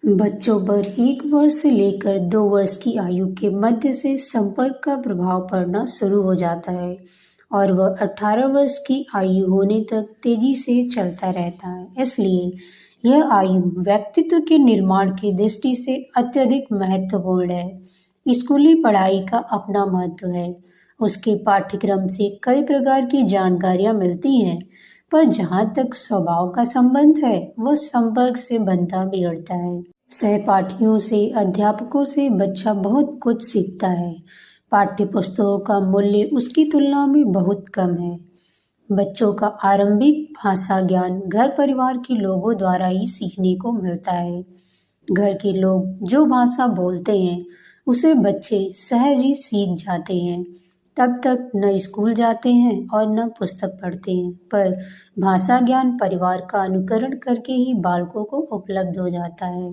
बच्चों पर 1 वर्ष से लेकर 2 वर्ष की आयु के मध्य से संपर्क का प्रभाव पड़ना शुरू हो जाता है और वह 18 वर्ष की आयु होने तक तेजी से चलता रहता है। इसलिए यह आयु व्यक्तित्व के निर्माण की दृष्टि से अत्यधिक महत्वपूर्ण है। स्कूली पढ़ाई का अपना महत्व है। उसके पाठ्यक्रम से कई प्रकार की जानकारियां मिलती हैं, पर जहाँ तक स्वभाव का संबंध है, वह संपर्क से बनता बिगड़ता है। सहपाठियों से, अध्यापकों से बच्चा बहुत कुछ सीखता है। पाठ्य पुस्तकों का मूल्य उसकी तुलना में बहुत कम है। बच्चों का आरंभिक भाषा ज्ञान घर परिवार के लोगों द्वारा ही सीखने को मिलता है। घर के लोग जो भाषा बोलते हैं उसे बच्चे सहज ही सीख जाते हैं। तब तक न स्कूल जाते हैं और न पुस्तक पढ़ते हैं, पर भाषा ज्ञान परिवार का अनुकरण करके ही बालकों को उपलब्ध हो जाता है।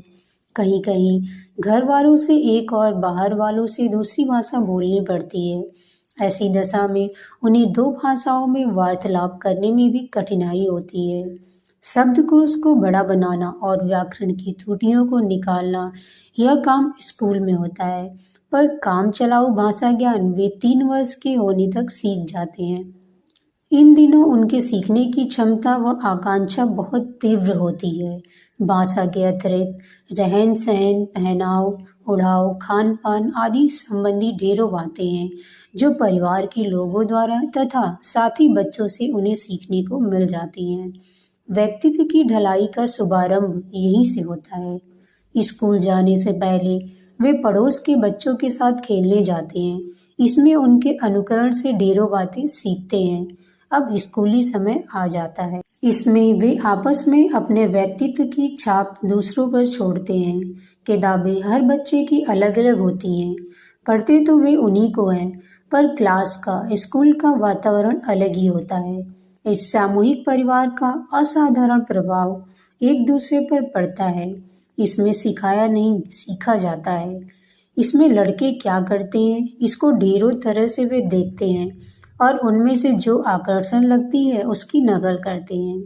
कहीं कहीं घर वालों से एक और बाहर वालों से दूसरी भाषा बोलनी पड़ती है। ऐसी दशा में उन्हें दो भाषाओं में वार्तालाप करने में भी कठिनाई होती है। शब्दकोश को बड़ा बनाना और व्याकरण की त्रुटियों को निकालना, यह काम स्कूल में होता है, पर काम चलाऊ भाषा ज्ञान वे 3 वर्ष के होने तक सीख जाते हैं। इन दिनों उनके सीखने की क्षमता व आकांक्षा बहुत तीव्र होती है। भाषा के अतिरिक्त रहन सहन, पहनाव, उड़ाव, खान पान आदि संबंधी ढेरों बातें हैं जो परिवार के लोगों द्वारा तथा साथी बच्चों से उन्हें सीखने को मिल जाती हैं। व्यक्तित्व की ढलाई का शुभारंभ यहीं से होता है। स्कूल जाने से पहले वे पड़ोस के बच्चों के साथ खेलने जाते हैं। इसमें उनके अनुकरण से ढेरों बातें सीखते हैं। अब स्कूली समय आ जाता है। इसमें वे आपस में अपने व्यक्तित्व की छाप दूसरों पर छोड़ते हैं। किताबें हर बच्चे की अलग अलग होती हैं। पढ़ते तो वे उन्हीं को हैं, पर क्लास का, स्कूल का वातावरण अलग ही होता है। इस सामूहिक परिवार का असाधारण प्रभाव एक दूसरे पर पड़ता है। इसमें सिखाया नहीं, सीखा जाता है। इसमें लड़के क्या करते हैं, इसको ढेरों तरह से वे देखते हैं और उनमें से जो आकर्षण लगती है उसकी नकल करते हैं।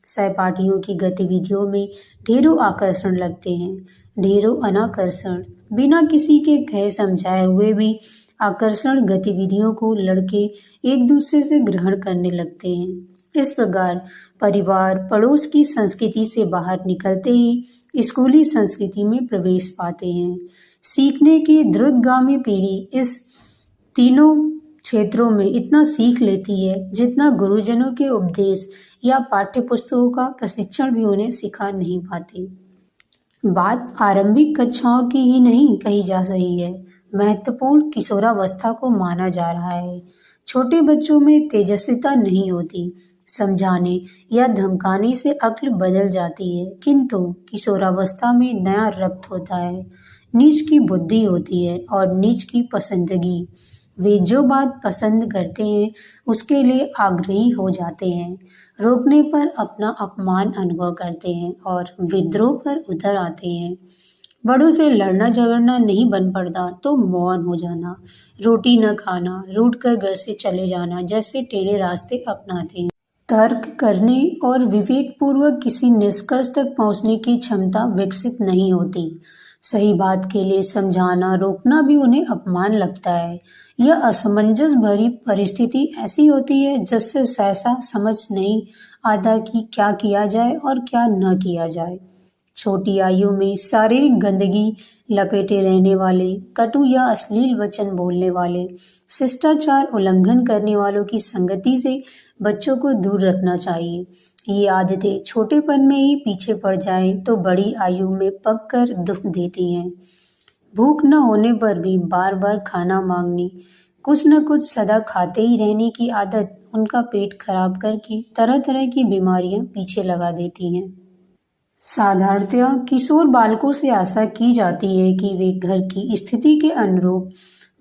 सहपाठियों की गतिविधियों में ढेरों आकर्षण लगते हैं, ढेरों अनाकर्षण। बिना किसी के कहे समझाए हुए भी आकर्षण गतिविधियों को लड़के एक दूसरे से ग्रहण करने लगते हैं। इस प्रकार परिवार पड़ोस की संस्कृति से बाहर निकलते ही स्कूली संस्कृति में प्रवेश पाते हैं। सीखने की द्रुतगामी पीढ़ी इस तीनों क्षेत्रों में इतना सीख लेती है जितना गुरुजनों के उपदेश या पाठ्य पुस्तकों का प्रशिक्षण भी उन्हें सिखा नहीं पाते। बात आरंभिक कक्षाओं की ही नहीं कही जा रही है। महत्वपूर्ण किशोरावस्था को माना जा रहा है। छोटे बच्चों में तेजस्विता नहीं होती। समझाने या धमकाने से अक्ल बदल जाती है, किंतु किशोरावस्था में नया रक्त होता है, नीच की बुद्धि होती है और नीच की पसंदगी। वे जो बात पसंद करते हैं उसके लिए आग्रही हो जाते हैं, रोकने पर अपना अपमान अनुभव करते हैं और विद्रोह पर उतर आते हैं। बड़ों से लड़ना झगड़ना नहीं बन पड़ता तो मौन हो जाना, रोटी न खाना, रूठ कर घर से चले जाना जैसे टेढ़े रास्ते अपनाते हैं। तर्क करने और विवेकपूर्वक किसी निष्कर्ष तक पहुंचने की क्षमता विकसित नहीं होती। सही बात के लिए समझाना, रोकना भी उन्हें अपमान लगता है। यह असमंजस भरी परिस्थिति ऐसी होती है जिससे सहसा समझ नहीं आता कि क्या किया जाए और क्या न किया जाए। छोटी आयु में शारीरिक गंदगी लपेटे रहने वाले, कटु या अश्लील वचन बोलने वाले, शिष्टाचार उल्लंघन करने वालों की संगति से बच्चों को दूर रखना चाहिए। ये आदतें छोटेपन में ही पीछे पड़ जाएं तो बड़ी आयु में पककर दुख देती हैं। भूख न होने पर भी बार बार खाना मांगनी, कुछ न कुछ सदा खाते ही रहने की आदत उनका पेट खराब करके तरह तरह की बीमारियां पीछे लगा देती हैं। साधारणतया किशोर बालकों से आशा की जाती है कि वे घर की स्थिति के अनुरूप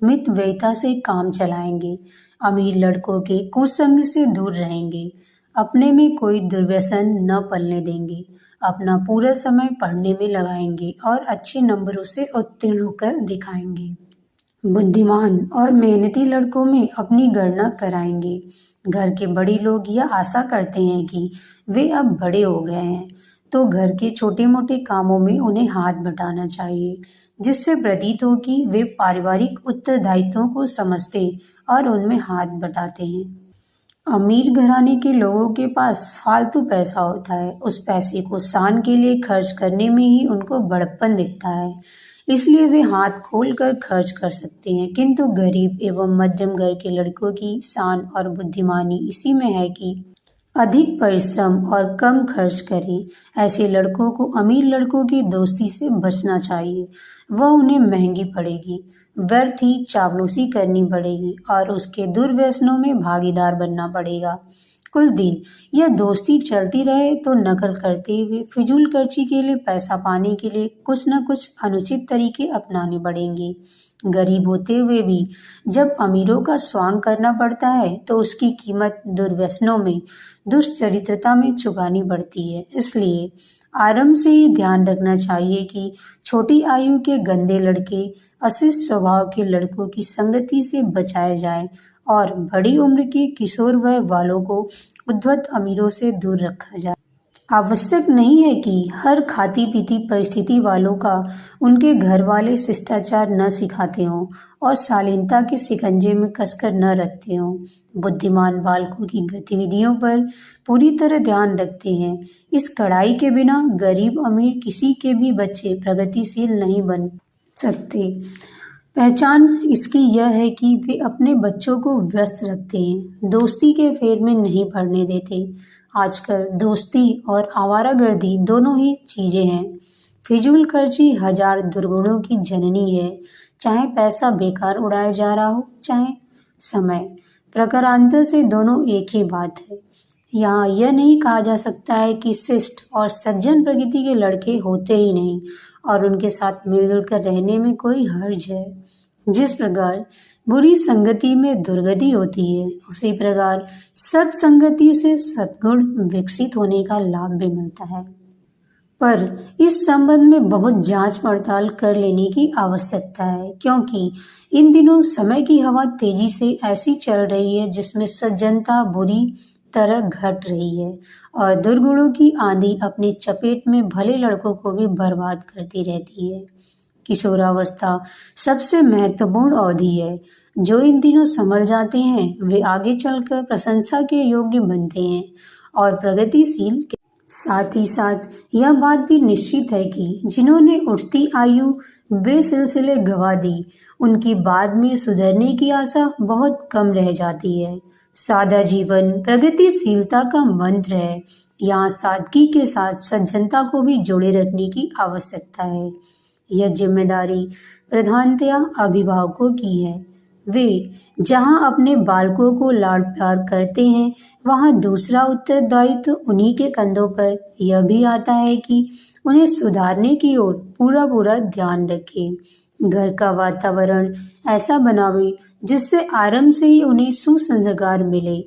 मितव्ययिता से काम चलाएंगे, अमीर लड़कों के कुसंग से दूर रहेंगे, अपने में कोई दुर्व्यसन न पलने देंगे, अपना पूरा समय पढ़ने में लगाएंगे और अच्छे नंबरों से उत्तीर्ण होकर दिखाएंगे। बुद्धिमान और मेहनती लड़कों में अपनी गणना कराएंगे। घर के बड़े लोग यह आशा करते हैं कि वे अब बड़े हो गए हैं तो घर के छोटे मोटे कामों में उन्हें हाथ बटाना चाहिए, जिससे प्रतीत हो कि वे पारिवारिक उत्तरदायित्वों को समझते और उनमें हाथ बटाते हैं। अमीर घराने के लोगों के पास फालतू पैसा होता है, उस पैसे को शान के लिए खर्च करने में ही उनको बड़प्पन दिखता है, इसलिए वे हाथ खोल कर खर्च कर सकते हैं। किंतु गरीब एवं मध्यम घर के लड़कों की शान और बुद्धिमानी इसी में है कि अधिक परिश्रम और कम खर्च करें। ऐसे लड़कों को अमीर लड़कों की दोस्ती से बचना चाहिए, वह उन्हें महंगी पड़ेगी, व्यर्थ ही चापलूसी करनी पड़ेगी और उसके दुर्व्यसनों में भागीदार बनना पड़ेगा। कुछ दिन यह दोस्ती चलती रहे तो नकल करते हुए फिजूल खर्ची के लिए पैसा पाने के लिए कुछ न कुछ अनुचित तरीके अपनाने पड़ेंगे। गरीब होते हुए भी जब अमीरों का स्वांग करना पड़ता है तो उसकी कीमत दुर्व्यसनों में, दुष्चरित्रता में चुकानी पड़ती है। इसलिए आरंभ से ही ध्यान रखना चाहिए कि छोटी आयु के गंदे लड़के अशिष्ट स्वभाव के लड़कों की संगति से बचाए जाएं और बड़ी उम्र के किशोर वय वालों को उद्धत अमीरों से दूर रखा जाए। आवश्यक नहीं है कि हर खाती पीती परिस्थिति वालों का उनके घर वाले शिष्टाचार न सिखाते हों और शालीनता के शिकंजे में कसकर न रखते हों। बुद्धिमान बालकों की गतिविधियों पर पूरी तरह ध्यान रखते हैं। इस कड़ाई के बिना गरीब अमीर किसी के भी बच्चे प्रगतिशील नहीं बन सकते। पहचान इसकी यह है कि वे अपने बच्चों को व्यस्त रखते हैं, दोस्ती के फेर में नहीं पड़ने देते। आजकल दोस्ती और आवारागर्दी दोनों ही चीजें हैं। फिजूल खर्ची हजार दुर्गुणों की जननी है, चाहे पैसा बेकार उड़ाया जा रहा हो, चाहे समय। प्रकारांतर से दोनों एक ही बात है। यहाँ यह नहीं कहा जा सकता है कि शिष्ट और सज्जन प्रकृति के लड़के होते ही नहीं और उनके साथ मिलजुल कर रहने में कोई हर्ज है। जिस प्रकार बुरी संगति में दुर्गति होती है, उसी प्रकार सत्संगति से सद्गुण विकसित होने का लाभ भी मिलता है। पर इस संबंध में बहुत जांच पड़ताल कर लेने की आवश्यकता है, क्योंकि इन दिनों समय की हवा तेजी से ऐसी चल रही है जिसमें सज्जनता बुरी तरह घट रही है और दुर्गुणों की आंधी अपनी चपेट में भले लड़कों को भी बर्बाद करती रहती है। किशोरावस्था सबसे महत्वपूर्ण अवधि है। जो इन दिनों संभल जाते हैं वे आगे चलकर प्रशंसा के योग्य बनते हैं और प्रगतिशील। साथ ही साथ यह बात भी निश्चित है कि जिन्होंने उठती आयु बेसिलसिले गंवा दी, उनकी बाद में सुधरने की आशा बहुत कम रह जाती है। सादा जीवन प्रगतिशीलता का मंत्र है। यहाँ सादगी के साथ सज्जनता को भी जोड़े रखने की आवश्यकता है। यह जिम्मेदारी प्रधानतया अभिभावकों की है। वे जहाँ अपने बालकों को लाड प्यार करते हैं, वहाँ दूसरा उत्तरदायित्व उन्हीं के कंधों पर यह भी आता है कि उन्हें सुधारने की ओर पूरा ध्यान रखें। घर का वातावरण ऐसा बनावे जिससे आरंभ से ही उन्हें सुसंस्कार मिले।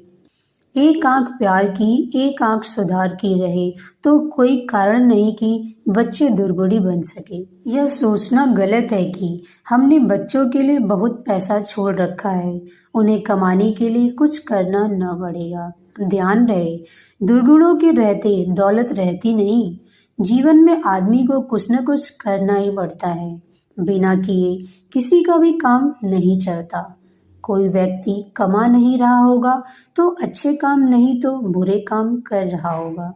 एक आंख प्यार की, एक आंख सुधार की रहे तो कोई कारण नहीं कि बच्चे दुर्गुणी बन सके। यह सोचना गलत है कि हमने बच्चों के लिए बहुत पैसा छोड़ रखा है, उन्हें कमाने के लिए कुछ करना न पड़ेगा। ध्यान रहे, दुर्गुणों के रहते दौलत रहती नहीं। जीवन में आदमी को कुछ न कुछ करना ही पड़ता है। बिना किए किसी का भी काम नहीं चलता। कोई व्यक्ति कमा नहीं रहा होगा तो अच्छे काम नहीं तो बुरे काम कर रहा होगा।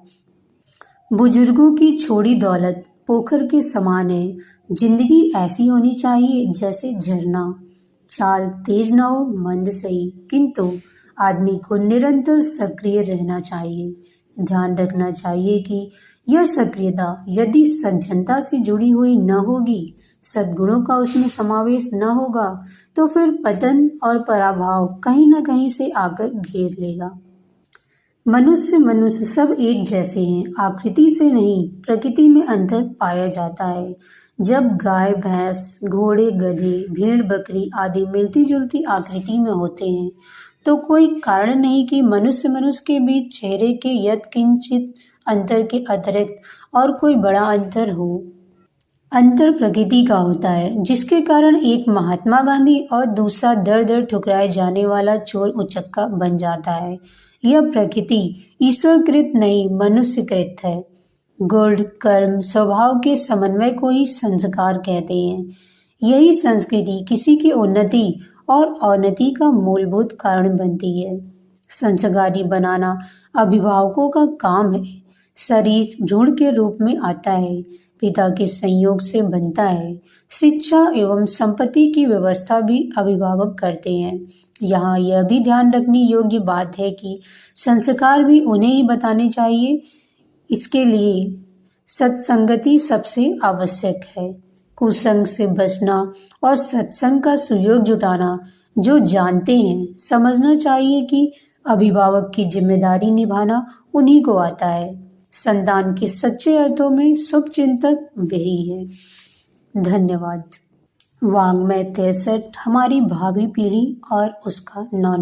बुजुर्गों की छोड़ी दौलत पोखर के समान है। जिंदगी ऐसी होनी चाहिए जैसे झरना, चाल तेज न हो मंद सही, किंतु आदमी को निरंतर सक्रिय रहना चाहिए। ध्यान रखना चाहिए कि यह सक्रियता यदि सज्जनता से जुड़ी हुई न होगी, सद्गुणों का उसमें समावेश न होगा, तो फिर पतन और पराभव कहीं न कहीं से आकर घेर लेगा। मनुष्य सब एक जैसे हैं, आकृति से नहीं प्रकृति में अंतर पाया जाता है। जब गाय भैंस, घोड़े गधे, भेड़ बकरी आदि मिलती जुलती आकृति में होते हैं तो कोई कारण नहीं कि मनुष्य के बीच चेहरे के यत्किंचित अंतर के अतिरिक्त और कोई बड़ा अंतर हो। अंतर प्रकृति का होता है, जिसके कारण एक महात्मा गांधी और दूसरा दर दर ठुकराए जाने वाला चोर उचक्का बन जाता है। यह प्रकृति ईश्वरकृत नहीं मनुष्यकृत है। गुण, कर्म, स्वभाव के समन्वय को ही संस्कार कहते हैं। यही संस्कृति किसी की उन्नति और अवनति का मूलभूत कारण बनती है। संस्कारी बनाना अभिभावकों का काम है। शरीर भ्रूण के रूप में आता है, पिता के संयोग से बनता है। शिक्षा एवं संपत्ति की व्यवस्था भी अभिभावक करते हैं। यहाँ यह भी ध्यान रखने योग्य बात है कि संस्कार भी उन्हें ही बताने चाहिए। इसके लिए सत्संगति सबसे आवश्यक है। कुसंग से बचना और सत्संग का सुयोग जुटाना जो जानते हैं, समझना चाहिए कि अभिभावक की जिम्मेदारी निभाना उन्हीं को आता है। संतान के सच्चे अर्थों में शुभचिंतक वही है। धन्यवाद। वाङ्मय 63 हमारी भावी पीढ़ी और उसका नव